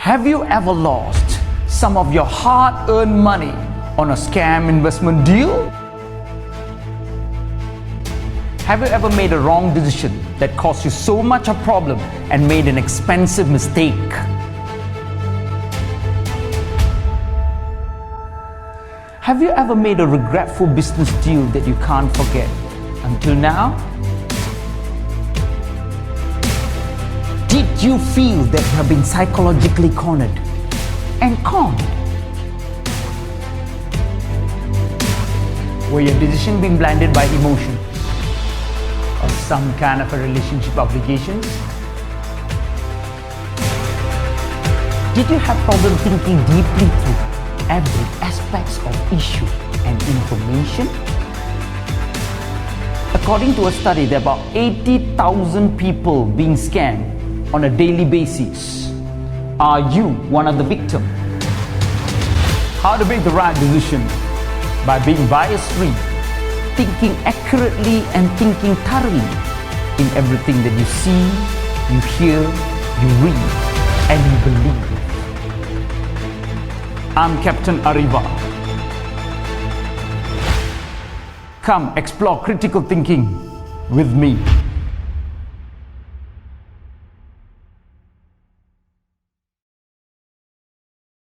Have you ever lost some of your hard-earned money on a scam investment deal? Have you ever made a wrong decision that caused you so much of a problem and made an expensive mistake? Have you ever made a regretful business deal that you can't forget until now? Did you feel that you have been psychologically cornered and conned? Were your decisions being blinded by emotion or some kind of a relationship obligations? Did you have problem thinking deeply through every aspect of issue and information? According to a study, there are about 80,000 people being scammed on a daily basis. Are you one of the victims? How to make the right decision? By being bias-free, thinking accurately and thinking thoroughly in everything that you see, you hear, you read, and you believe. I'm Capt.Ariva. Come explore critical thinking with me.